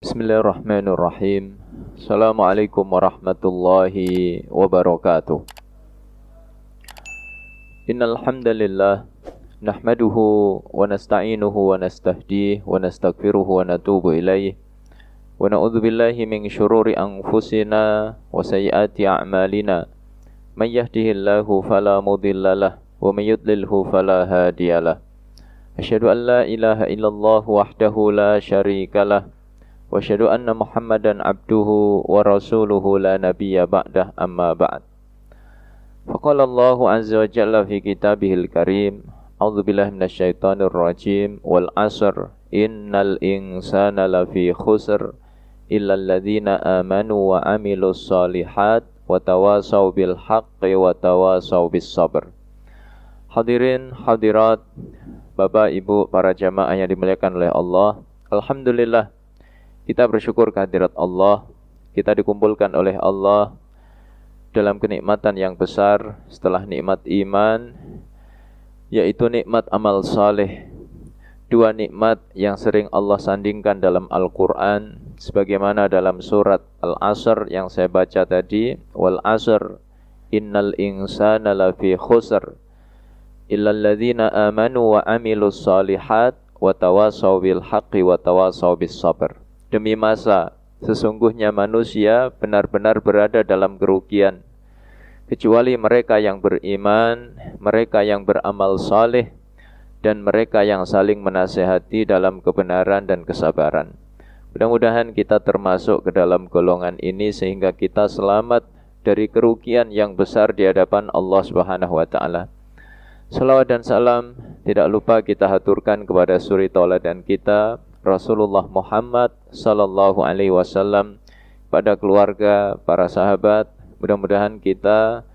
Bismillahirrahmanirrahim. Assalamualaikum warahmatullahi wabarakatuh. Innal hamdalillah nahmaduhu wa nasta'inuhu wa nastahdihi wa nastaghfiruhu wa natubu ilaihi wa na'udzu billahi min syururi anfusina wa sayyiati a'malina. May yahdihillahu fala mudhillalah wa may yudlilhu fala hadiyalah. Asyhadu an la ilaha illallah wahdahu la syarikalah wa asyhadu anna Muhammadan abduhu wa rasuluhu la nabiyya ba'dah amma ba'd. Faqala Allahu azza wa jalla fi kitabihil karim, a'udzu billahi minasyaitonir rajim, wal 'asr innal insana lafi khusr illal ladzina amanu wa 'amilus shalihat wa tawasaw bil haqqi wa tawasaw bis sabr. Hadirin hadirat, Bapak Ibu para jamaah yang dimuliakan oleh Allah, alhamdulillah kita bersyukur kehadirat Allah. Kita dikumpulkan oleh Allah dalam kenikmatan yang besar setelah nikmat iman, yaitu nikmat amal saleh. Dua nikmat yang sering Allah sandingkan dalam Al-Quran, sebagaimana dalam surat Al-Asr yang saya baca tadi, wal 'asr innal insana lafi khusr illal ladzina amanu wa 'amilus shalihat wa tawasaw bil haqqi wa tawasaw bis sabr. Demi masa, sesungguhnya manusia benar-benar berada dalam kerugian, kecuali mereka yang beriman, mereka yang beramal saleh, dan mereka yang saling menasihati dalam kebenaran dan kesabaran. Mudah-mudahan kita termasuk ke dalam golongan ini sehingga kita selamat dari kerugian yang besar di hadapan Allah Subhanahu wa taala. Salawat dan salam tidak lupa kita haturkan kepada suri tauladan kita Rasulullah Muhammad sallallahu alaihi wasallam, pada keluarga, para sahabat. Mudah-mudahan kita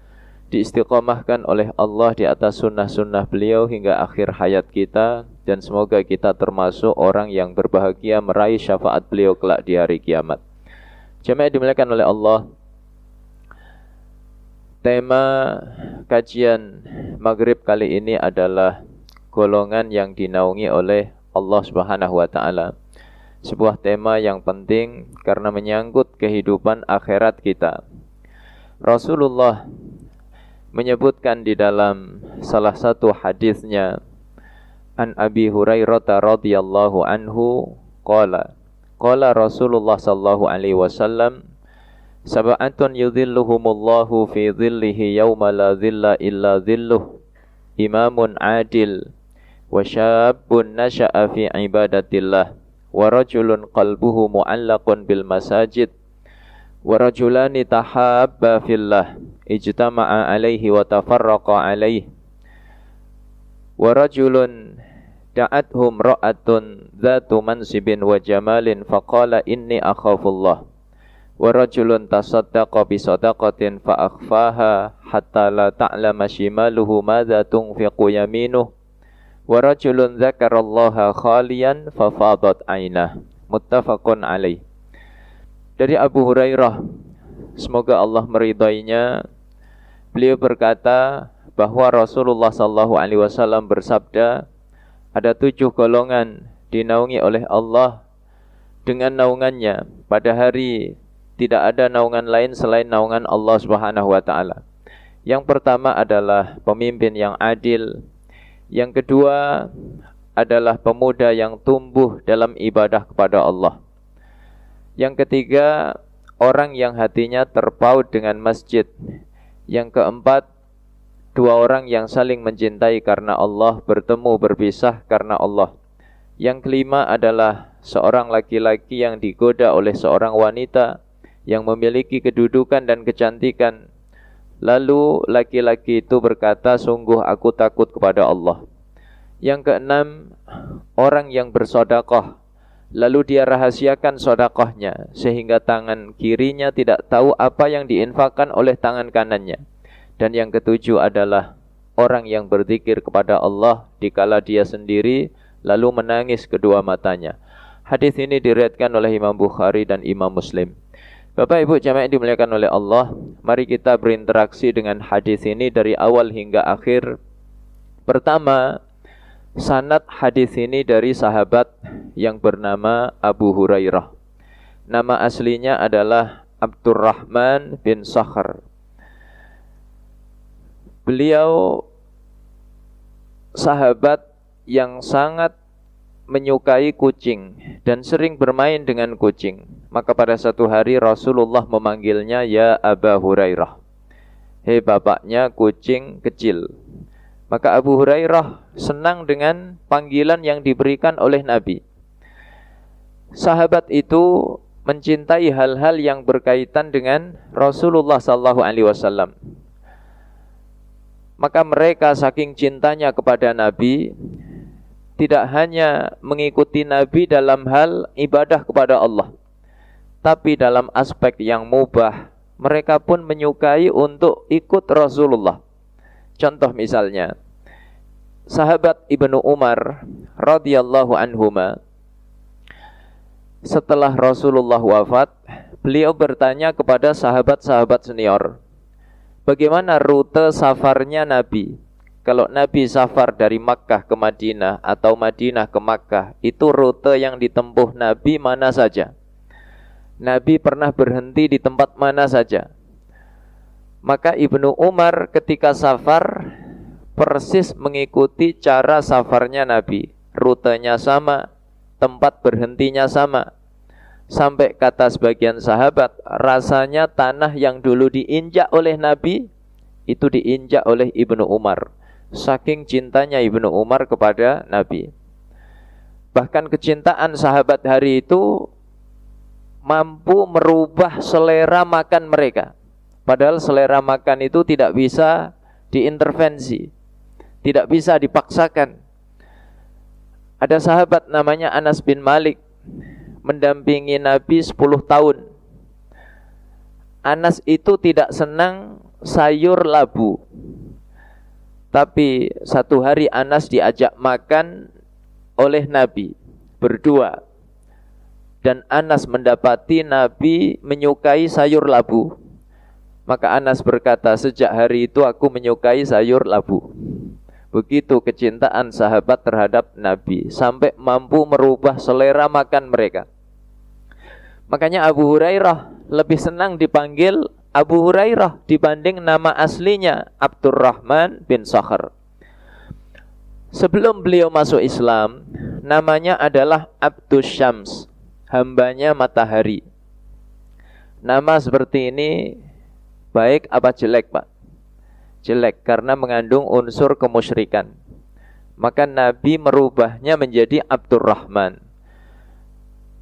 diistiqomahkan oleh Allah di atas sunnah-sunnah beliau hingga akhir hayat kita, dan semoga kita termasuk orang yang berbahagia meraih syafaat beliau kelak di hari kiamat. Jemaah dimuliakan oleh Allah, tema kajian maghrib kali ini adalah golongan yang dinaungi oleh Allah Subhanahu wa taala. Sebuah tema yang penting karena menyangkut kehidupan akhirat kita. Rasulullah menyebutkan di dalam salah satu hadisnya, an Abi Hurairah radhiyallahu anhu qala Rasulullah sallallahu alaihi wasallam, sab'atun yudhilluhumullahu fi dhillihi yawma la dhilla illa dhilluh, imamun adil wa syabun nasha'a fi ibadatillah wa rajulun qalbuhu mu'allaqun bil masajid wa rajulani tahabba fillah ijtama'a alaihi wa tafarraqa alaihi wa rajulun da'athum ra'atun dhatu mansibin wa jamalin faqala inni akhafullah wa rajulun tasaddaqa bi sadaqatin fa akhfaha hatta la ta'lama shimaluhu madza tunfiqu yaminuhu wa rajulun dzakarallaha khaliyan fa fadat 'ainah. Muttafaqun alaih. Dari Abu Hurairah, semoga Allah meridainya, beliau berkata bahwa Rasulullah sallallahu alaihi wasallam bersabda, ada 7 golongan dinaungi oleh Allah dengan naungannya. Pada hari tidak ada naungan lain selain naungan Allah Subhanahu wa taala. Yang pertama adalah pemimpin yang adil. Yang kedua adalah pemuda yang tumbuh dalam ibadah kepada Allah. Yang ketiga, orang yang hatinya terpaut dengan masjid. Yang keempat, 2 orang yang saling mencintai karena Allah, bertemu berpisah karena Allah. Yang kelima adalah seorang laki-laki yang digoda oleh seorang wanita yang memiliki kedudukan dan kecantikan. Lalu laki-laki itu berkata, sungguh aku takut kepada Allah. Yang keenam, orang yang bersedekah, lalu dia rahasiakan sedekahnya sehingga tangan kirinya tidak tahu apa yang diinfakkan oleh tangan kanannya. Dan yang ketujuh adalah orang yang berzikir kepada Allah dikala dia sendiri lalu menangis kedua matanya. Hadis ini diriwayatkan oleh Imam Bukhari dan Imam Muslim. Bapak Ibu jamaah yang dimuliakan oleh Allah, mari kita berinteraksi dengan hadis ini dari awal hingga akhir. Pertama, sanad hadis ini dari sahabat yang bernama Abu Hurairah. Nama aslinya adalah Abdurrahman bin Sakhr. Beliau sahabat yang sangat menyukai kucing dan sering bermain dengan kucing. Maka pada satu hari Rasulullah memanggilnya, ya Aba Hurairah, hei bapaknya kucing kecil. Maka Abu Hurairah senang dengan panggilan yang diberikan oleh Nabi. Sahabat itu mencintai hal-hal yang berkaitan dengan Rasulullah SAW. Maka mereka saking cintanya kepada Nabi, tidak hanya mengikuti Nabi dalam hal ibadah kepada Allah, tapi dalam aspek yang mubah, mereka pun menyukai untuk ikut Rasulullah. Contoh misalnya, sahabat Ibnu Umar radhiyallahu anhuma, setelah Rasulullah wafat, beliau bertanya kepada sahabat-sahabat senior, bagaimana rute safarnya Nabi? Kalau Nabi safar dari Makkah ke Madinah atau Madinah ke Makkah, itu rute yang ditempuh Nabi mana saja? Nabi pernah berhenti di tempat mana saja? Maka Ibnu Umar ketika safar persis mengikuti cara safarnya Nabi. Rutenya sama, tempat berhentinya sama. Sampai kata sebagian sahabat, rasanya tanah yang dulu diinjak oleh Nabi, itu diinjak oleh Ibnu Umar. Saking cintanya Ibnu Umar kepada Nabi. Bahkan kecintaan sahabat hari itu mampu merubah selera makan mereka. Padahal selera makan itu tidak bisa diintervensi, tidak bisa dipaksakan. Ada sahabat namanya Anas bin Malik, mendampingi Nabi 10 tahun. Anas itu tidak senang sayur labu. Tapi satu hari Anas diajak makan oleh Nabi berdua. Dan Anas mendapati Nabi menyukai sayur labu. Maka Anas berkata, sejak hari itu aku menyukai sayur labu. Begitu kecintaan sahabat terhadap Nabi, sampai mampu merubah selera makan mereka. Makanya Abu Hurairah lebih senang dipanggil Abu Hurairah dibanding nama aslinya Abdurrahman bin Sakhr. Sebelum beliau masuk Islam, namanya adalah Abdus Syams, hambanya matahari. Nama seperti ini baik apa jelek, Pak? Jelek karena mengandung unsur kemusyrikan. Maka Nabi merubahnya menjadi Abdurrahman.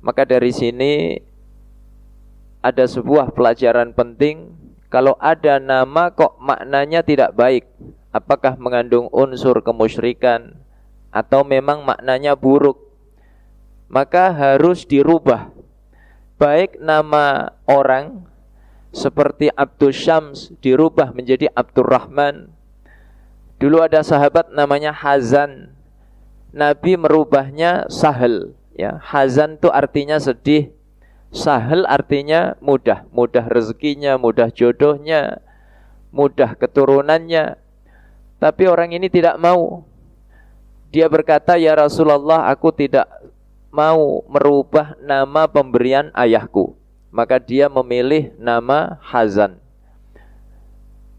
Maka dari sini ada sebuah pelajaran penting. Kalau ada nama kok maknanya tidak baik, apakah mengandung unsur kemusyrikan atau memang maknanya buruk, maka harus dirubah. Baik nama orang seperti Abdus Syams dirubah menjadi Abdurrahman. Dulu ada sahabat namanya Hazan, Nabi merubahnya Sahal. Ya, Hazan itu artinya sedih, Sahal artinya mudah, mudah rezekinya, mudah jodohnya, mudah keturunannya. Tapi orang ini tidak mau. Dia berkata, ya Rasulullah, aku tidak mau merubah nama pemberian ayahku. Maka dia memilih nama Hazan.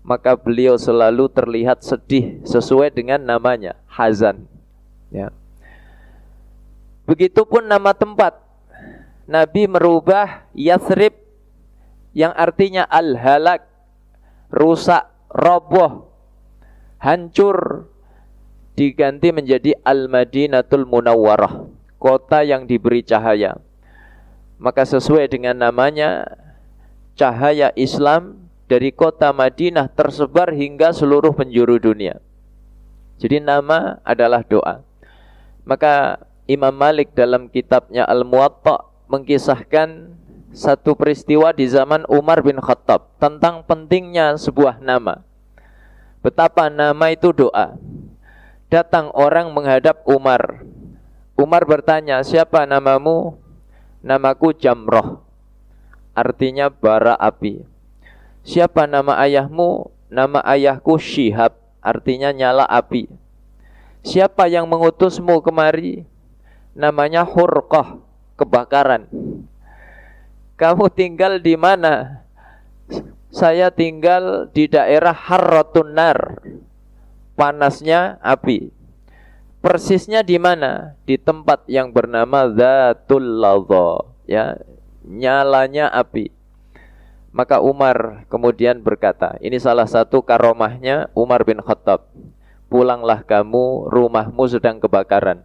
Maka beliau selalu terlihat sedih sesuai dengan namanya, Hazan. Ya. Begitupun nama tempat. Nabi merubah Yathrib yang artinya al-halak, rusak, roboh, hancur, diganti menjadi Al-Madinatul Munawwarah, kota yang diberi cahaya. Maka sesuai dengan namanya, cahaya Islam dari kota Madinah tersebar hingga seluruh penjuru dunia. Jadi nama adalah doa. Maka Imam Malik dalam kitabnya Al-Muwatta mengkisahkan satu peristiwa di zaman Umar bin Khattab tentang pentingnya sebuah nama. Betapa nama itu doa. Datang orang menghadap Umar. Umar bertanya, siapa namamu? Namaku Jamroh, artinya bara api. Siapa nama ayahmu? Nama ayahku Syihab, artinya nyala api. Siapa yang mengutusmu kemari? Namanya Hurqah, kebakaran. Kamu tinggal di mana? Saya tinggal di daerah Harratun Nar, panasnya api. Persisnya di mana? Di tempat yang bernama Zatul Ladha, ya, nyalanya api. Maka Umar kemudian berkata, ini salah satu karomahnya Umar bin Khattab. Pulanglah kamu, rumahmu sedang kebakaran.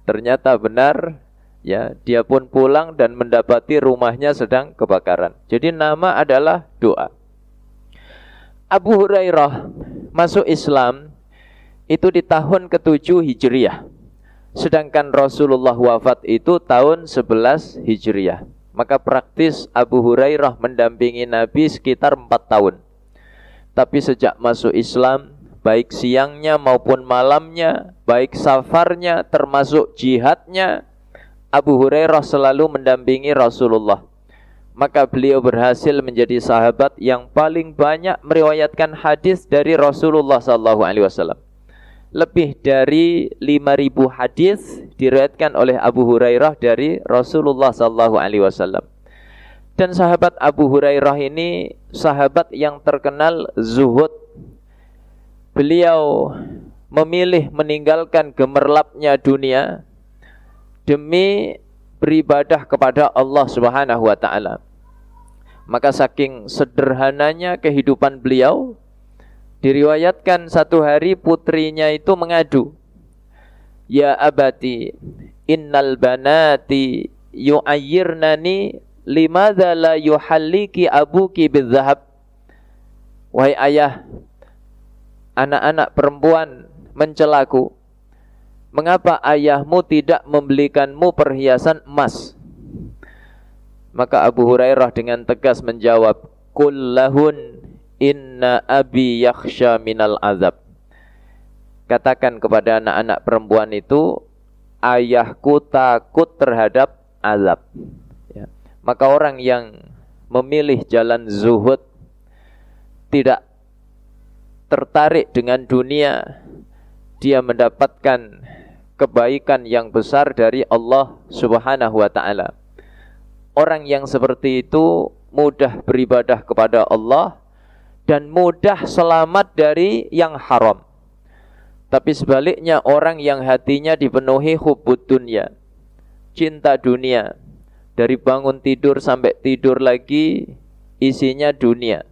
Ternyata benar, ya, dia pun pulang dan mendapati rumahnya sedang kebakaran. Jadi nama adalah doa. Abu Hurairah masuk Islam itu di tahun ke-7 Hijriah. Sedangkan Rasulullah wafat itu tahun 11 Hijriah. Maka praktis Abu Hurairah mendampingi Nabi sekitar 4 tahun. Tapi sejak masuk Islam, baik siangnya maupun malamnya, baik safarnya termasuk jihadnya, Abu Hurairah selalu mendampingi Rasulullah. Maka beliau berhasil menjadi sahabat yang paling banyak meriwayatkan hadis dari Rasulullah SAW. Lebih dari 5.000 hadis diriwayatkan oleh Abu Hurairah dari Rasulullah SAW. Dan sahabat Abu Hurairah ini sahabat yang terkenal zuhud. Beliau memilih meninggalkan gemerlapnya dunia demi beribadah kepada Allah Subhanahu wa taala. Maka saking sederhananya kehidupan beliau, diriwayatkan satu hari putrinya itu mengadu, "Ya abati, innal banati yu'ayyirnani limadza la yuhalliki abuki bidzahab." Wahai ayah, anak-anak perempuan mencelaku. Mengapa ayahmu tidak membelikanmu perhiasan emas? Maka Abu Hurairah dengan tegas menjawab, "Kullahun inna abi yakhsha minal azab." Katakan kepada anak-anak perempuan itu, ayahku takut terhadap azab. Ya. Maka orang yang memilih jalan zuhud, tidak tertarik dengan dunia, dia mendapatkan kebaikan yang besar dari Allah Subhanahu wa ta'ala. Orang yang seperti itu mudah beribadah kepada Allah dan mudah selamat dari yang haram. Tapi sebaliknya orang yang hatinya dipenuhi hubbud dunya, cinta dunia, dari bangun tidur sampai tidur lagi isinya dunia,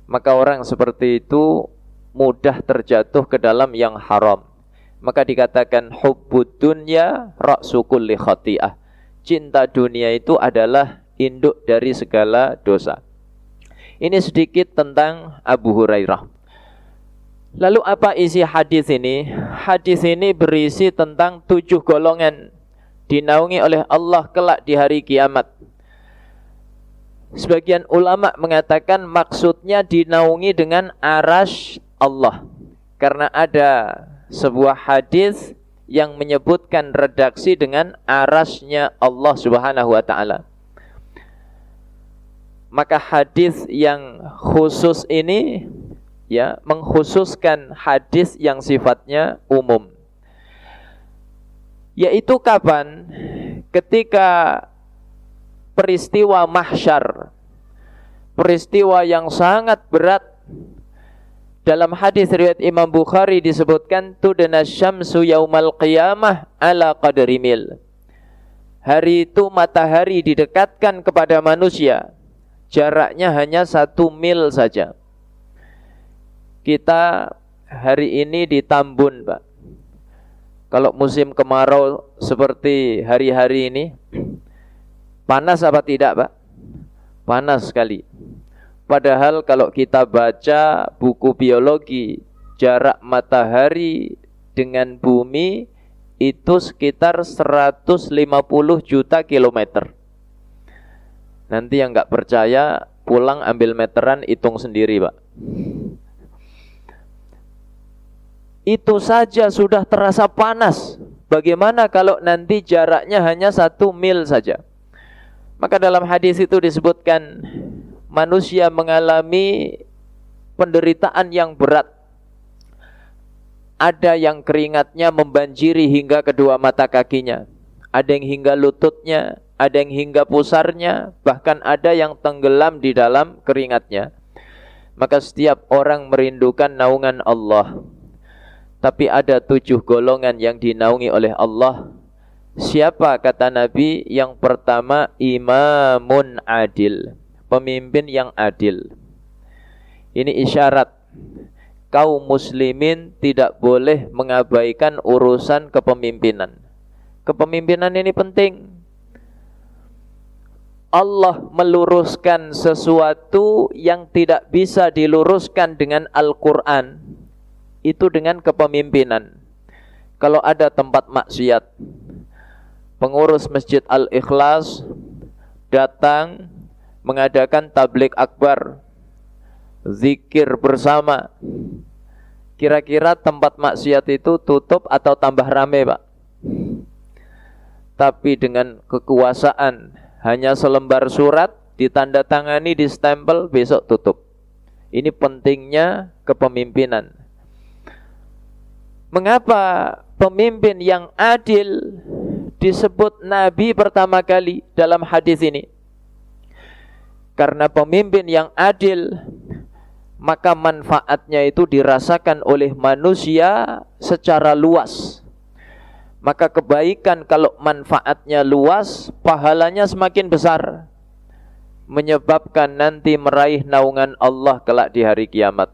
maka orang seperti itu mudah terjatuh ke dalam yang haram. Maka dikatakan hubbud dunya ra'su kulli khati'ah. Cinta dunia itu adalah induk dari segala dosa. Ini sedikit tentang Abu Hurairah. Lalu apa isi hadis ini? Hadis ini berisi tentang 7 golongan dinaungi oleh Allah kelak di hari kiamat. Sebagian ulama mengatakan maksudnya dinaungi dengan arasy Allah. Karena ada sebuah hadis yang menyebutkan redaksi dengan arasnya Allah Subhanahu wa ta'ala. Maka hadis yang khusus ini, ya, mengkhususkan hadis yang sifatnya umum. Yaitu kapan? Ketika peristiwa mahsyar, peristiwa yang sangat berat. Dalam hadis riwayat Imam Bukhari disebutkan, tudna syamsu yaumal qiyamah ala qadri mil. Hari itu matahari didekatkan kepada manusia, jaraknya hanya 1 mil saja. Kita hari ini di Tambun, Pak. Kalau musim kemarau seperti hari-hari ini, panas apa tidak, Pak? Panas sekali. Padahal kalau kita baca buku biologi, jarak matahari dengan bumi itu sekitar 150 juta kilometer. Nanti yang nggak percaya, pulang ambil meteran, hitung sendiri, Pak. Itu saja sudah terasa panas. Bagaimana kalau nanti jaraknya hanya 1 mil saja? Maka dalam hadis itu disebutkan, manusia mengalami penderitaan yang berat. Ada yang keringatnya membanjiri hingga kedua mata kakinya, ada yang hingga lututnya, ada yang hingga pusarnya, bahkan ada yang tenggelam di dalam keringatnya. Maka setiap orang merindukan naungan Allah. Tapi ada 7 golongan yang dinaungi oleh Allah. Siapa kata Nabi? Yang pertama, imamun adil, pemimpin yang adil. Ini isyarat kaum muslimin tidak boleh mengabaikan urusan kepemimpinan. Kepemimpinan ini penting. Allah meluruskan sesuatu yang tidak bisa diluruskan dengan Al-Quran, itu dengan kepemimpinan. Kalau ada tempat maksiat, pengurus Masjid Al-Ikhlas datang mengadakan tabligh akbar, zikir bersama, kira-kira tempat maksiat itu tutup atau tambah rame, Pak? Tapi dengan kekuasaan, hanya selembar surat, ditandatangani, distempel, besok tutup. Ini pentingnya kepemimpinan. Mengapa pemimpin yang adil disebut Nabi pertama kali dalam hadis ini? Karena pemimpin yang adil, maka manfaatnya itu dirasakan oleh manusia secara luas. Maka kebaikan kalau manfaatnya luas, pahalanya semakin besar, menyebabkan nanti meraih naungan Allah kelak di hari kiamat.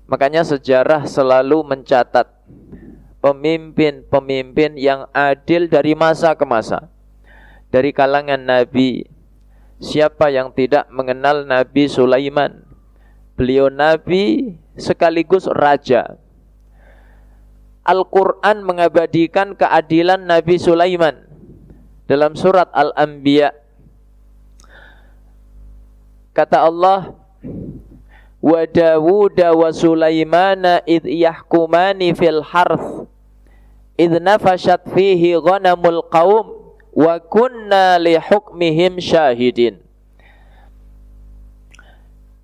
Makanya sejarah selalu mencatat pemimpin-pemimpin yang adil dari masa ke masa, dari kalangan Nabi. Siapa yang tidak mengenal Nabi Sulaiman? Beliau Nabi sekaligus raja. Al-Quran mengabadikan keadilan Nabi Sulaiman dalam surat Al-Anbiya. Kata Allah, wa Dawuda wa Sulaimana idh yahkumani fil harth idh nafashat fihi ghanamul qaum wa kunna li hukmihim syahidin.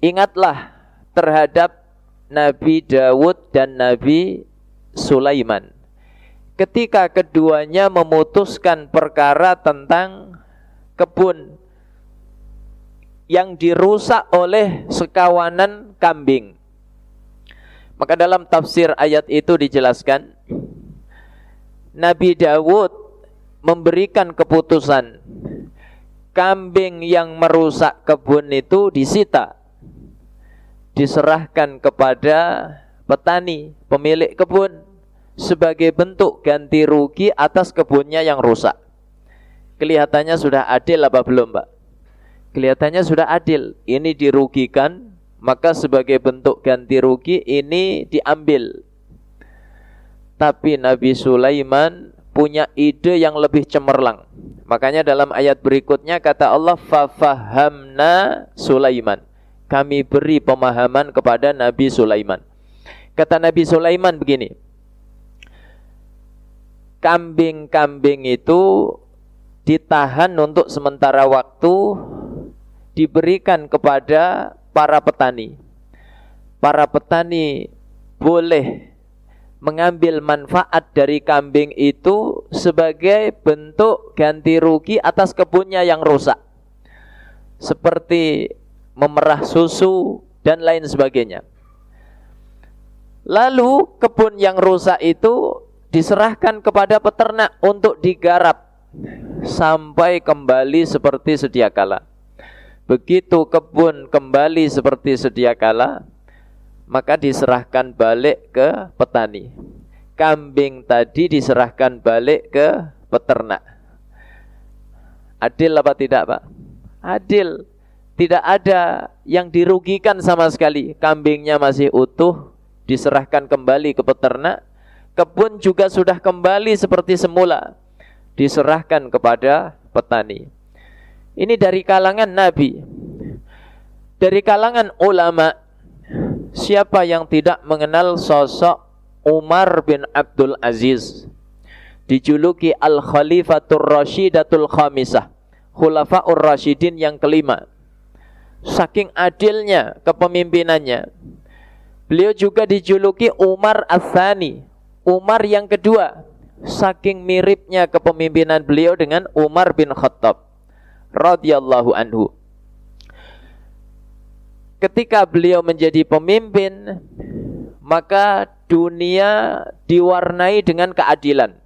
Ingatlah terhadap Nabi Dawud dan Nabi Sulaiman ketika keduanya memutuskan perkara tentang kebun yang dirusak oleh sekawanan kambing. Maka dalam tafsir ayat itu dijelaskan, Nabi Dawud memberikan keputusan kambing yang merusak kebun itu disita, diserahkan kepada petani, pemilik kebun, sebagai bentuk ganti rugi atas kebunnya yang rusak. Kelihatannya sudah adil apa belum, Pak? Kelihatannya sudah adil. Ini dirugikan, maka sebagai bentuk ganti rugi ini diambil. Tapi Nabi Sulaiman punya ide yang lebih cemerlang. Makanya dalam ayat berikutnya kata Allah, fafahamna Sulaiman. Kami beri pemahaman kepada Nabi Sulaiman. Kata Nabi Sulaiman begini, kambing-kambing itu ditahan untuk sementara waktu, diberikan kepada para petani. Para petani boleh mengambil manfaat dari kambing itu sebagai bentuk ganti rugi atas kebunnya yang rusak, seperti memerah susu dan lain sebagainya. Lalu kebun yang rusak itu diserahkan kepada peternak untuk digarap sampai kembali seperti sedia kala. Begitu kebun kembali seperti sedia kala, maka diserahkan balik ke petani. Kambing tadi diserahkan balik ke peternak. Adil apa tidak, Pak? Adil. Tidak ada yang dirugikan sama sekali. Kambingnya masih utuh, diserahkan kembali ke peternak. Kebun juga sudah kembali seperti semula, diserahkan kepada petani. Ini dari kalangan Nabi. Dari kalangan ulama, siapa yang tidak mengenal sosok Umar bin Abdul Aziz, dijuluki Al-Khalifatur Rashidatul Khamisah, Khulafaur Rasyidin yang kelima. Saking adilnya kepemimpinannya, beliau juga dijuluki Umar Ats-Tsani, Umar yang kedua. saking miripnya kepemimpinan beliau dengan Umar bin Khattab radhiyallahu anhu. Ketika beliau menjadi pemimpin, maka dunia diwarnai dengan keadilan.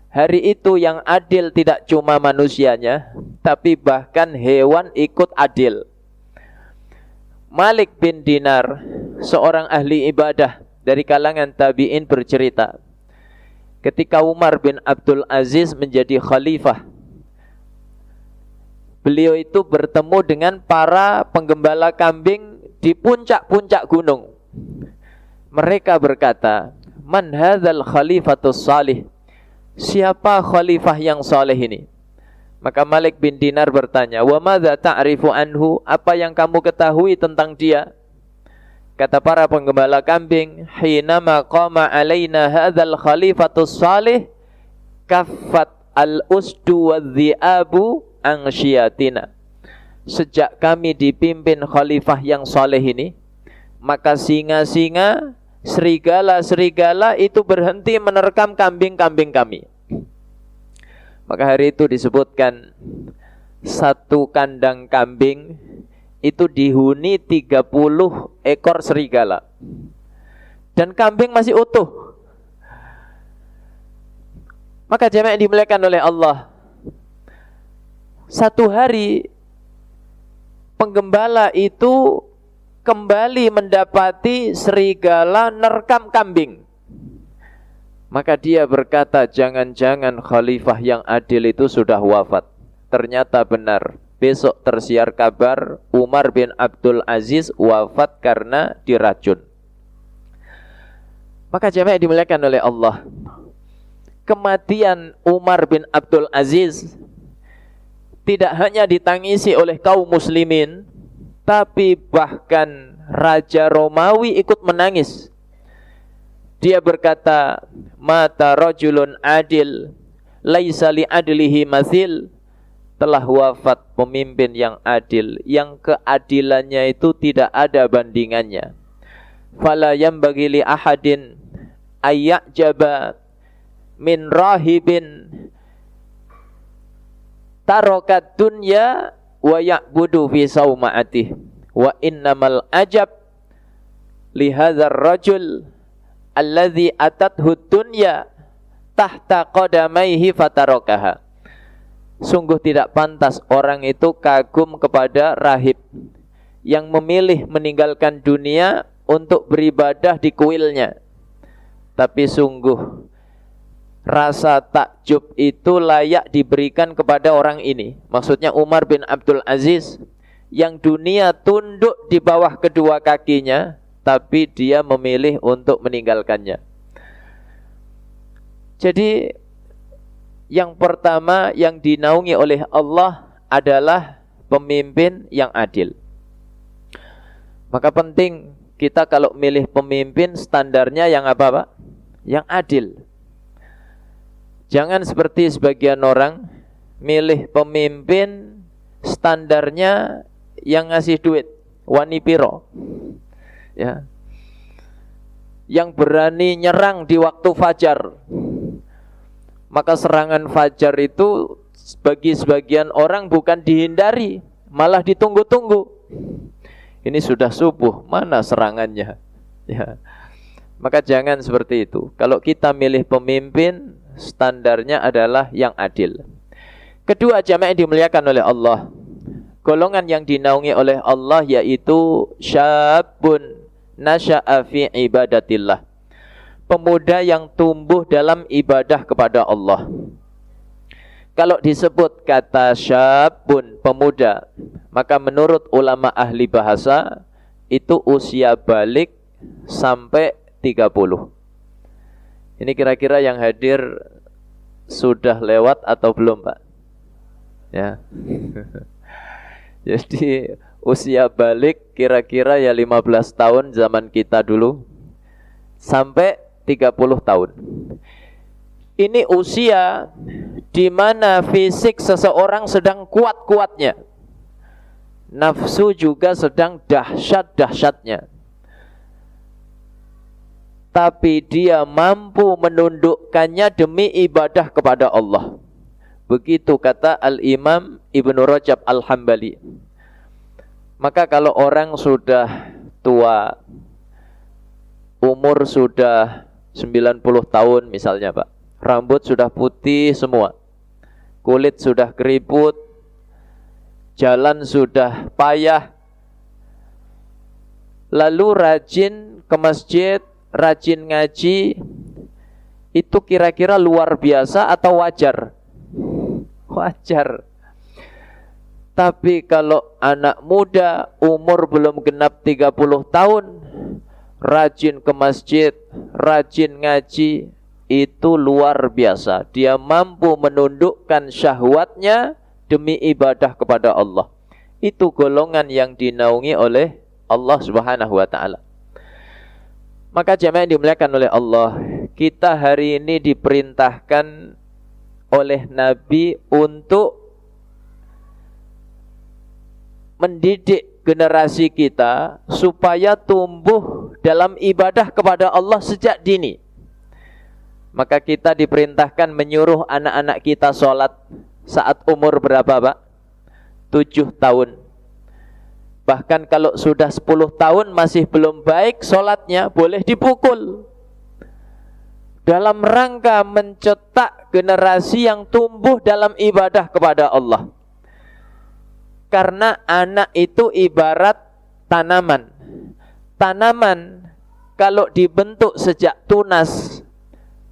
Hari itu yang adil tidak cuma manusianya, tapi bahkan hewan ikut adil. Malik bin Dinar, seorang ahli ibadah dari kalangan tabi'in, bercerita, ketika Umar bin Abdul Aziz menjadi khalifah, beliau itu bertemu dengan para penggembala kambing di puncak-puncak gunung. Mereka berkata, "Man hadzal khalifatus salih?" Siapa khalifah yang saleh ini? Maka Malik bin Dinar bertanya, "Wa madza ta'rifu anhu?" Apa yang kamu ketahui tentang dia? Kata para penggembala kambing, "Hinama qama alaina hadzal khalifatus salih, kaffat al-usdu wadh-dhi'abu angsyiatina." Sejak kami dipimpin khalifah yang saleh ini, maka singa-singa, serigala-serigala itu berhenti menerkam kambing-kambing kami. Maka hari itu disebutkan satu kandang kambing itu dihuni 30 ekor serigala. Dan kambing masih utuh. Maka jemaah yang dimuliakan oleh Allah, satu hari penggembala itu kembali mendapati serigala nerkam kambing. Maka dia berkata, jangan-jangan khalifah yang adil itu sudah wafat. Ternyata benar. Besok tersiar kabar Umar bin Abdul Aziz wafat karena diracun. Maka jemaah yang dimuliakan oleh Allah, kematian Umar bin Abdul Aziz tidak hanya ditangisi oleh kaum muslimin, tapi bahkan Raja Romawi ikut menangis. Dia berkata, "Mata rajulun adil, laisa li adlihi mathil." Telah wafat pemimpin yang adil, yang keadilannya itu tidak ada bandingannya. Fala yambaghi li ahadin ayyajaba min rahibin tarokat dunya wa ya'budu fi sauma'atih, wa innamal ajab li hadzal rajul alladzi atathu dunya tahta qadamaihi fatarakaha. Sungguh tidak pantas orang itu kagum kepada rahib yang memilih meninggalkan dunia untuk beribadah di kuilnya. Tapi sungguh rasa takjub itu layak diberikan kepada orang ini. Maksudnya Umar bin Abdul Aziz, yang dunia tunduk di bawah kedua kakinya, tapi dia memilih untuk meninggalkannya. Jadi yang pertama yang dinaungi oleh Allah adalah pemimpin yang adil. Maka penting kita kalau milih pemimpin standarnya yang apa, Pak? Yang adil. Jangan seperti sebagian orang milih pemimpin standarnya yang ngasih duit, wani piro. Ya. Yang berani nyerang di waktu fajar. Maka serangan fajar itu bagi sebagian orang bukan dihindari, malah ditunggu-tunggu. Ini sudah subuh, mana serangannya? Ya. Maka jangan seperti itu. Kalau kita milih pemimpin, standarnya adalah yang adil. Kedua, jamaah yang dimuliakan oleh Allah, golongan yang dinaungi oleh Allah yaitu syabun nasya'a fi ibadatillah, pemuda yang tumbuh dalam ibadah kepada Allah. Kalau disebut kata syabun, pemuda, maka menurut ulama ahli bahasa itu usia balik sampai 30. Ini kira-kira yang hadir sudah lewat atau belum, Pak? Ya. Jadi usia balik kira-kira ya 15 tahun zaman kita dulu sampai 30 tahun. Ini usia di mana fisik seseorang sedang kuat-kuatnya. Nafsu juga sedang dahsyat-dahsyatnya. tapi dia mampu menundukkannya demi ibadah kepada Allah. Begitu kata Al-Imam Ibnu Rajab Al-Hambali. Maka kalau orang sudah tua, umur sudah 90 tahun misalnya Pak, rambut sudah putih semua, kulit sudah keriput, jalan sudah payah, lalu rajin ke masjid, rajin ngaji, itu kira-kira luar biasa atau wajar? Wajar. Tapi kalau anak muda umur belum genap 30 tahun, rajin ke masjid, rajin ngaji, itu luar biasa. Dia mampu menundukkan syahwatnya demi ibadah kepada Allah. Itu golongan yang dinaungi oleh Allah Subhanahu wa ta'ala. Maka jemaah yang dimuliakan oleh Allah, kita hari ini diperintahkan oleh Nabi untuk mendidik generasi kita supaya tumbuh dalam ibadah kepada Allah sejak dini. Maka kita diperintahkan menyuruh anak-anak kita sholat saat umur berapa Pak? 7 tahun. Bahkan kalau sudah 10 tahun masih belum baik sholatnya, boleh dipukul. Dalam rangka mencetak generasi yang tumbuh dalam ibadah kepada Allah. Karena anak itu ibarat tanaman. Tanaman kalau dibentuk sejak tunas,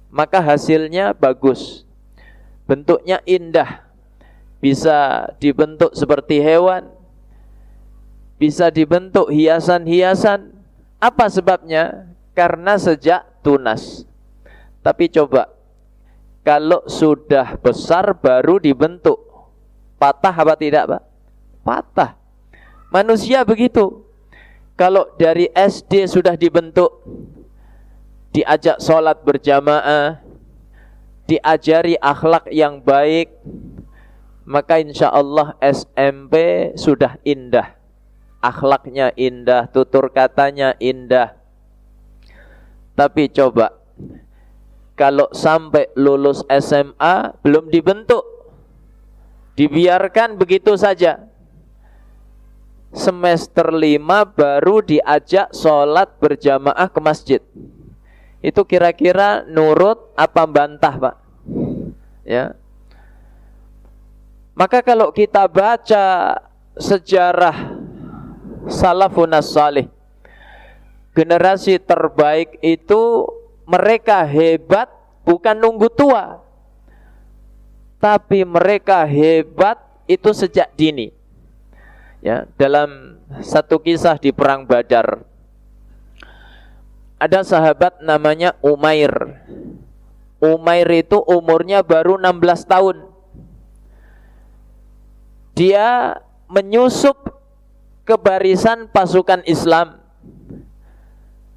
maka hasilnya bagus. Bentuknya indah. Bisa dibentuk seperti hewan, bisa dibentuk hiasan-hiasan. Apa sebabnya? Karena sejak tunas. Tapi coba, kalau sudah besar baru dibentuk, patah apa tidak Pak? Patah. Manusia begitu. Kalau dari SD sudah dibentuk, diajak sholat berjamaah, diajari akhlak yang baik, maka insya Allah SMP sudah indah. Akhlaknya indah, tutur katanya indah. Tapi coba, kalau sampai lulus SMA belum dibentuk, dibiarkan begitu saja, semester 5 baru diajak sholat berjamaah ke masjid, itu kira-kira nurut apa bantah Pak? Ya. Maka kalau kita baca sejarah salafun salih, generasi terbaik itu mereka hebat bukan nunggu tua, tapi mereka hebat itu sejak dini. Ya, dalam satu kisah di perang Badar, ada sahabat namanya Umair. Umair itu umurnya baru 16 tahun. Dia menyusup ke barisan pasukan Islam,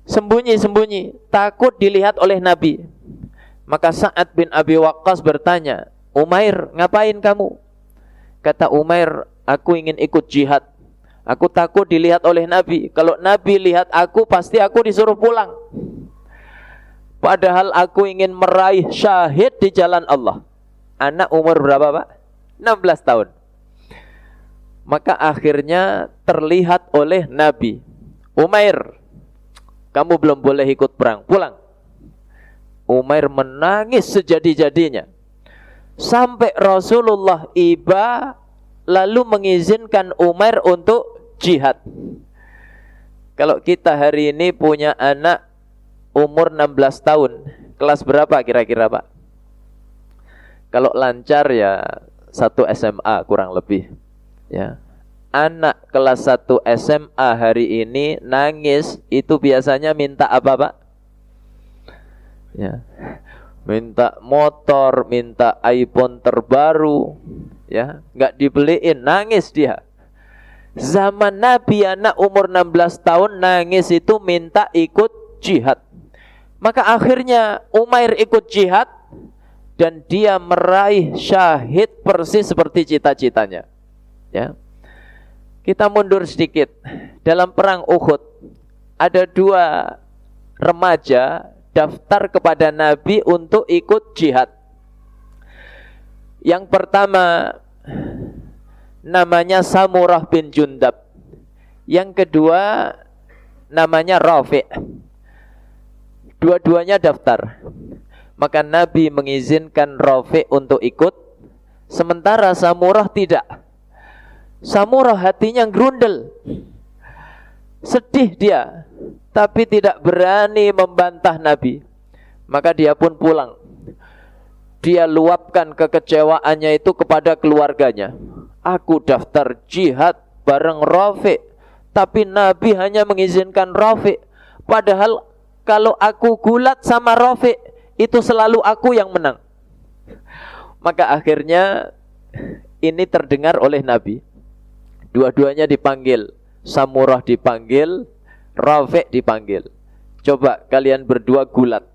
sembunyi-sembunyi, takut dilihat oleh Nabi. Maka Sa'ad bin Abi Waqqas bertanya, Umair, ngapain kamu? Kata Umair, aku ingin ikut jihad. Aku takut dilihat oleh Nabi. Kalau Nabi lihat aku, pasti aku disuruh pulang. Padahal aku ingin meraih syahid di jalan Allah. Anak umur berapa Pak? 16 tahun. Maka akhirnya terlihat oleh Nabi, Umair, kamu belum boleh ikut perang, pulang. Umair menangis sejadi-jadinya. Sampai Rasulullah iba, lalu mengizinkan Umair untuk jihad. Kalau kita hari ini punya anak umur 16 tahun, kelas berapa kira-kira Pak? Kalau lancar ya 1 SMA kurang lebih. Ya. Anak kelas 1 SMA hari ini nangis itu biasanya minta apa Pak? Ya. Minta motor, minta iPhone terbaru, ya, nggak dibeliin, nangis dia. Zaman Nabi anak umur 16 tahun nangis itu minta ikut jihad. Maka akhirnya Umair ikut jihad dan dia meraih syahid persis seperti cita-citanya. Ya. Kita mundur sedikit. Dalam perang Uhud ada 2 remaja daftar kepada Nabi untuk ikut jihad. Yang pertama namanya Samurah bin Jundab. Yang kedua namanya Rafi'. Dua-duanya daftar. Maka Nabi mengizinkan Rafi' untuk ikut, sementara Samurah tidak. Samurah hatinya gerundel, sedih dia, tapi tidak berani membantah Nabi. Maka dia pun pulang. Dia luapkan kekecewaannya itu kepada keluarganya. Aku daftar jihad bareng Rafi', tapi Nabi hanya mengizinkan Rafi'. Padahal kalau aku gulat sama Rafi', itu selalu aku yang menang. Maka akhirnya ini terdengar oleh Nabi. Dua-duanya dipanggil. Samurah dipanggil, Rafi' dipanggil. Coba kalian berdua gulat.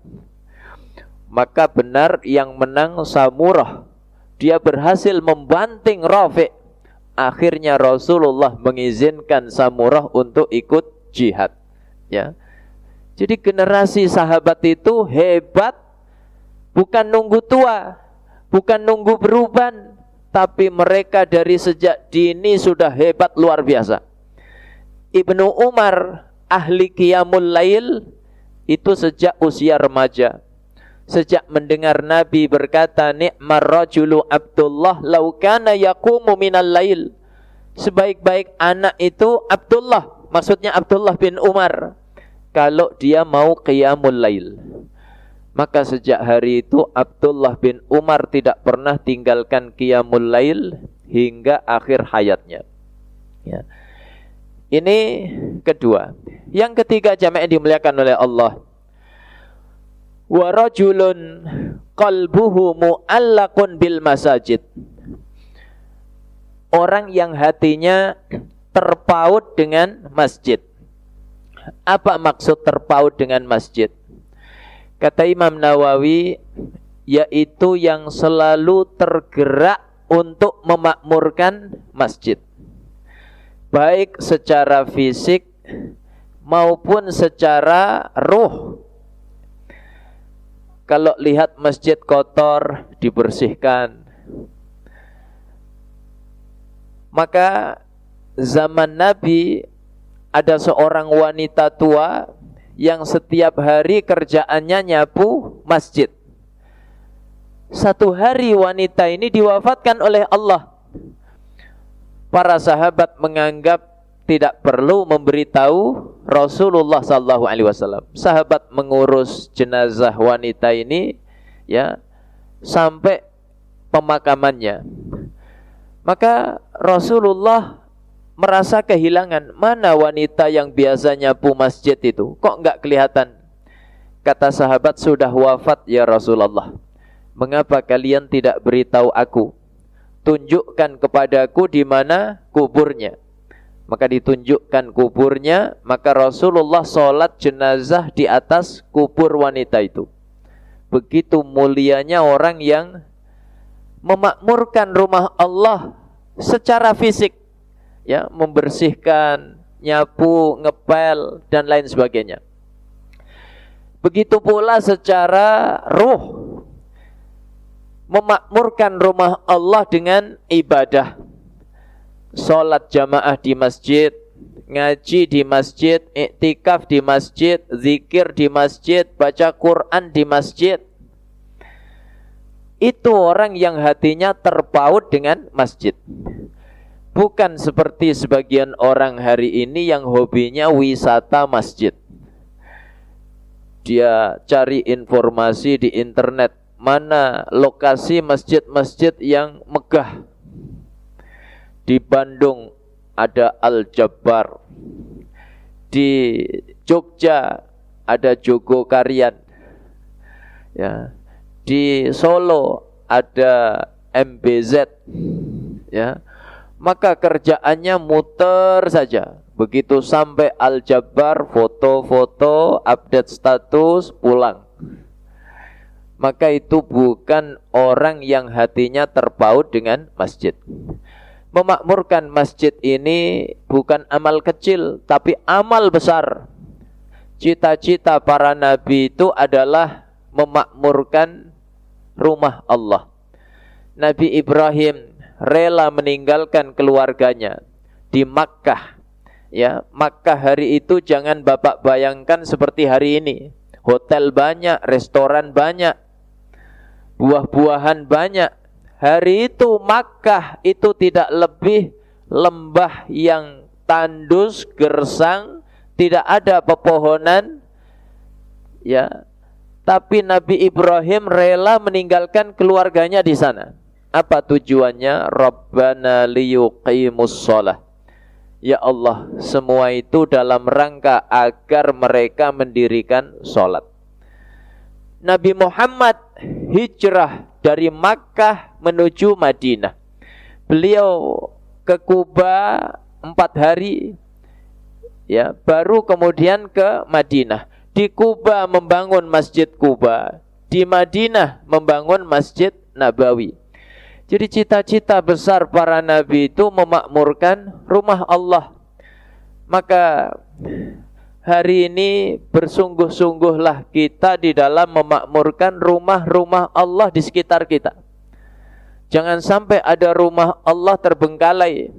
Maka benar yang menang Samurah. Dia berhasil membanting Rafi'. Akhirnya Rasulullah mengizinkan Samurah untuk ikut jihad. Ya. Jadi generasi sahabat itu hebat, bukan nunggu tua, bukan nunggu beruban, tapi mereka dari sejak dini sudah hebat luar biasa. Ibnu Umar ahli qiyamul lail itu sejak usia remaja. Sejak mendengar Nabi berkata, ni'mar rajulu Abdullah law kana yaqumu minal lail. Sebaik-baik anak itu Abdullah, maksudnya Abdullah bin Umar, kalau dia mau qiyamul lail. Maka sejak hari itu Abdullah bin Umar tidak pernah tinggalkan qiyamul lail hingga akhir hayatnya. Ya. Ini kedua. Yang ketiga jamaah yang dimuliakan oleh Allah. Wa rajulun qalbuhu mu'allaqun bil masajid. Orang yang hatinya terpaut dengan masjid. Apa maksud terpaut dengan masjid? Kata Imam Nawawi, yaitu yang selalu tergerak untuk memakmurkan masjid, baik secara fisik maupun secara ruh. Kalau lihat masjid kotor, dibersihkan. Maka zaman Nabi ada seorang wanita tua yang setiap hari kerjaannya nyapu masjid. Satu hari wanita ini diwafatkan oleh Allah. Para sahabat menganggap tidak perlu memberitahu Rasulullah SAW. Sahabat mengurus jenazah wanita ini, ya, sampai pemakamannya. Maka Rasulullah merasa kehilangan. Mana wanita yang biasa nyapu masjid itu? Kok enggak kelihatan? Kata sahabat, sudah wafat ya Rasulullah. Mengapa kalian tidak beritahu aku? Tunjukkan kepadaku di mana kuburnya. Maka ditunjukkan kuburnya. Maka Rasulullah sholat jenazah di atas kubur wanita itu. Begitu mulianya orang yang memakmurkan rumah Allah secara fisik, ya, membersihkan, nyapu, ngepel, dan lain sebagainya. Begitu pula secara ruh, memakmurkan rumah Allah dengan ibadah. Sholat jamaah di masjid, ngaji di masjid, iktikaf di masjid, zikir di masjid, baca Quran di masjid. Itu orang yang hatinya terpaut dengan masjid. Bukan seperti sebagian orang hari ini yang hobinya wisata masjid. Dia cari informasi di internet, mana lokasi masjid-masjid yang megah. Di Bandung ada Al-Jabbar, di Jogja ada Jogokarian, ya, di Solo ada MBZ, ya. Maka kerjaannya muter saja. Begitu sampai Al-Jabbar, foto-foto, update status, pulang. Maka itu bukan orang yang hatinya terpaut dengan masjid. Memakmurkan masjid ini bukan amal kecil, tapi amal besar. cita-cita para nabi itu adalah memakmurkan rumah Allah. Nabi Ibrahim rela meninggalkan keluarganya di Makkah. Ya, Makkah hari itu jangan Bapak bayangkan seperti hari ini. Hotel banyak, restoran banyak, buah-buahan banyak. Hari itu Makkah itu tidak lebih lembah yang tandus, gersang, tidak ada pepohonan. Ya, tapi Nabi Ibrahim rela meninggalkan keluarganya di sana. Apa tujuannya? Rabbana liyuqimus shalah. Ya Allah, semua itu dalam rangka agar mereka mendirikan sholat. Nabi Muhammad hijrah dari Makkah menuju Madinah. Beliau ke Kuba 4 hari, ya, baru kemudian ke Madinah. Di Kuba membangun Masjid Kuba, di Madinah membangun Masjid Nabawi. Jadi cita-cita besar para nabi itu memakmurkan rumah Allah. Maka hari ini bersungguh-sungguhlah kita di dalam memakmurkan rumah-rumah Allah di sekitar kita. Jangan sampai ada rumah Allah terbengkalai,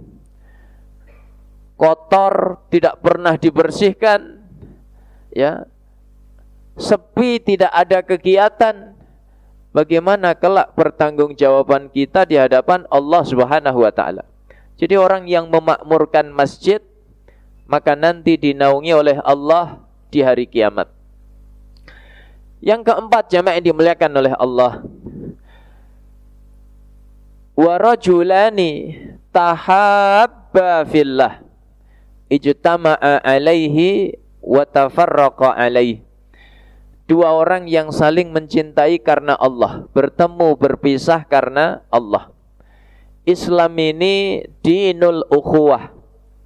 kotor, tidak pernah dibersihkan, ya, sepi, tidak ada kegiatan. Bagaimana kelak pertanggungjawaban kita di hadapan Allah Subhanahu wa taala? Jadi orang yang memakmurkan masjid maka nanti dinaungi oleh Allah di hari kiamat. Yang keempat, jamaah yang dimuliakan oleh Allah. Wa rajulani tahabba fillah ijtama'a alaihi wa tafarraqa alaihi. 2 orang yang saling mencintai karena Allah, bertemu berpisah karena Allah. Islam ini dinul ukhuwah,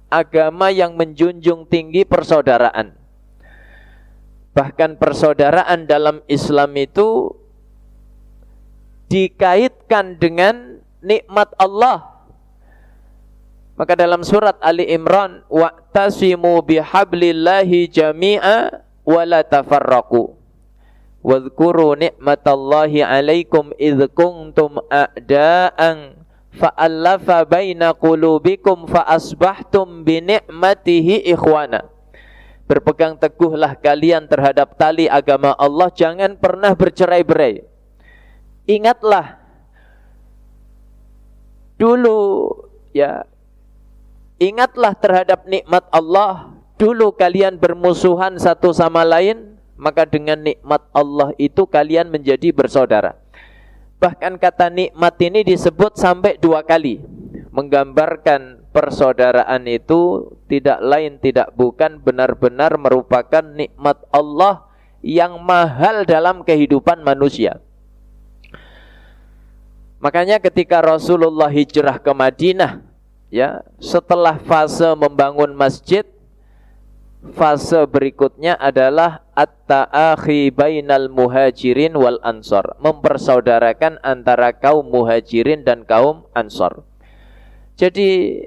agama yang menjunjung tinggi persaudaraan. Bahkan persaudaraan dalam Islam itu dikaitkan dengan nikmat Allah. Maka dalam surat Ali Imran, wa'tasimu bihablillahi jami'a wa la tafarraqu. Wadhkuru ni'matallahi alaikum idh kuntum a'da'an fa'allafa baina qulubikum fa'asbahtum bini'matihi ikhwana. Berpegang teguhlah kalian terhadap tali agama Allah, jangan pernah bercerai-berai. Ingatlah dulu, ya, ingatlah terhadap nikmat Allah. Dulu kalian bermusuhan satu sama lain, maka dengan nikmat Allah itu kalian menjadi bersaudara. Bahkan kata nikmat ini disebut sampai 2 kali, menggambarkan persaudaraan itu tidak lain tidak bukan benar-benar merupakan nikmat Allah yang mahal dalam kehidupan manusia. Makanya ketika Rasulullah hijrah ke Madinah, ya, setelah fase membangun masjid, fase berikutnya adalah at-ta'akhi bainal muhajirin wal ansor, mempersaudarakan antara kaum muhajirin dan kaum ansor. Jadi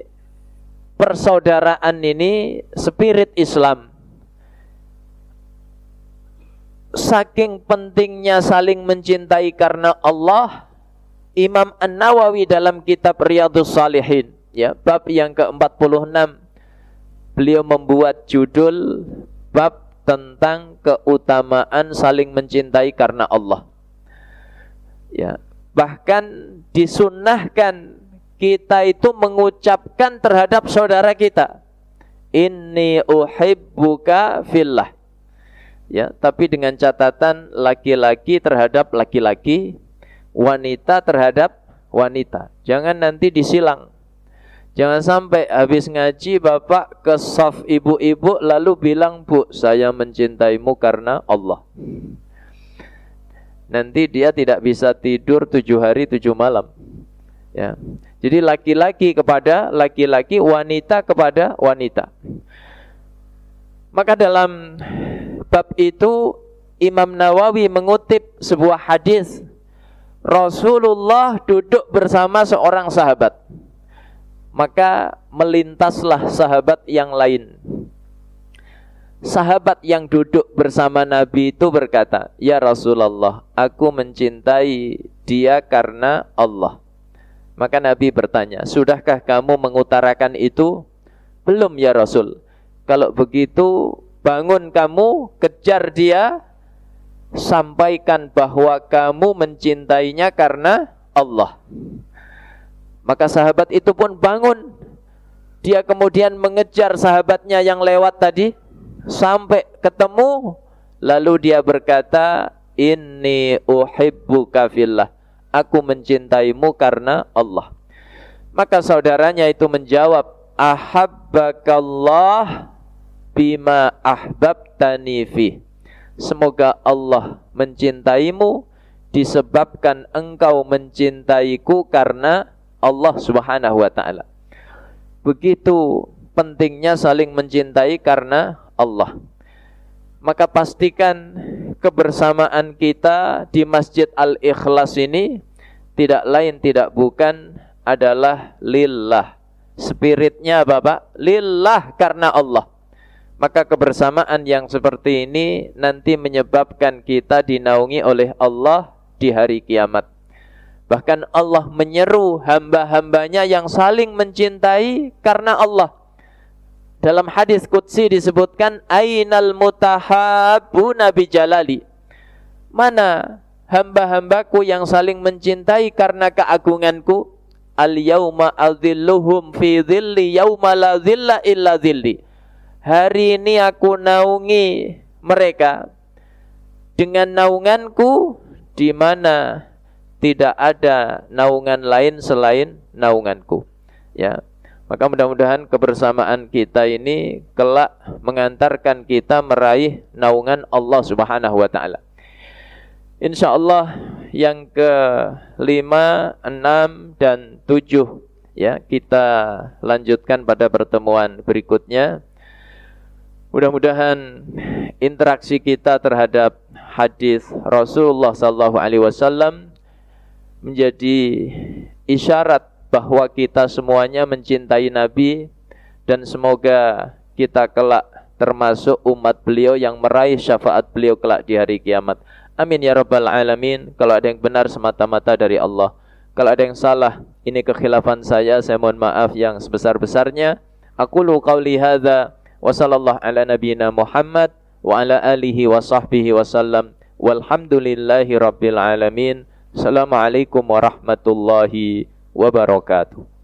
persaudaraan ini spirit Islam. Saking pentingnya saling mencintai karena Allah, Imam An-Nawawi dalam kitab Riyadhus Shalihin, ya, bab yang ke-46, beliau membuat judul bab tentang keutamaan saling mencintai karena Allah. Ya, bahkan disunnahkan kita itu mengucapkan terhadap saudara kita, inni uhibbuka fillah. Ya, tapi dengan catatan laki-laki terhadap laki-laki, wanita terhadap wanita. Jangan nanti disilang. Jangan sampai habis ngaji bapak ke shaf ibu-ibu lalu bilang, "Bu, saya mencintaimu karena Allah." Nanti dia tidak bisa tidur 7 hari 7 malam. Ya. Jadi laki-laki kepada laki-laki, wanita kepada wanita. Maka dalam bab itu Imam Nawawi mengutip sebuah hadis. Rasulullah duduk bersama seorang sahabat. Maka melintaslah sahabat yang lain. sahabat yang duduk bersama Nabi itu berkata, "Ya Rasulullah, aku mencintai dia karena Allah." Maka Nabi bertanya, "Sudahkah kamu mengutarakan itu?" "Belum ya Rasul." "Kalau begitu, bangun kamu, kejar dia, sampaikan bahwa kamu mencintainya karena Allah." Maka sahabat itu pun bangun. Dia kemudian mengejar sahabatnya yang lewat tadi sampai ketemu, lalu dia berkata, "Inni uhibbuka fillah." Aku mencintaimu karena Allah. Maka saudaranya itu menjawab, "Ahabbakallah bima ahbabtani fi." Semoga Allah mencintaimu disebabkan engkau mencintaiku karena Allah Subhanahu wa ta'ala. Begitu pentingnya saling mencintai karena Allah. Maka pastikan kebersamaan kita di Masjid Al-Ikhlas ini tidak lain tidak bukan adalah lillah. Spiritnya Bapak, lillah karena Allah. Maka kebersamaan yang seperti ini nanti menyebabkan kita dinaungi oleh Allah di hari kiamat. Bahkan Allah menyeru hamba-hambanya yang saling mencintai karena Allah. Dalam hadis qudsi disebutkan, "Ainal mutahabbuna bijalali." Mana hamba-hambaku yang saling mencintai karena keagunganku? "Al-yauma adzilluhum fi dhilli yauma la dhilla illa dhilli." Hari ini aku naungi mereka dengan naunganku, di mana tidak ada naungan lain selain naunganku. Ya. Maka mudah-mudahan kebersamaan kita ini kelak mengantarkan kita meraih naungan Allah Subhanahu wa ta'ala. InsyaAllah yang ke-5, 6, dan 7 ya, kita lanjutkan pada pertemuan berikutnya. Mudah-mudahan interaksi kita terhadap hadis Rasulullah SAW menjadi isyarat bahwa kita semuanya mencintai Nabi, dan semoga kita kelak termasuk umat beliau yang meraih syafaat beliau kelak di hari kiamat. Amin ya rabbal alamin. Kalau ada yang benar semata-mata dari Allah. Kalau ada yang salah, ini kekhilafan saya mohon maaf yang sebesar-besarnya. Aqulu qauli hadza wa sallallahu ala nabiyyina Muhammad wa ala alihi wa sahbihi wasallam. Walhamdulillahi rabbil alamin. Assalamualaikum warahmatullahi wabarakatuh.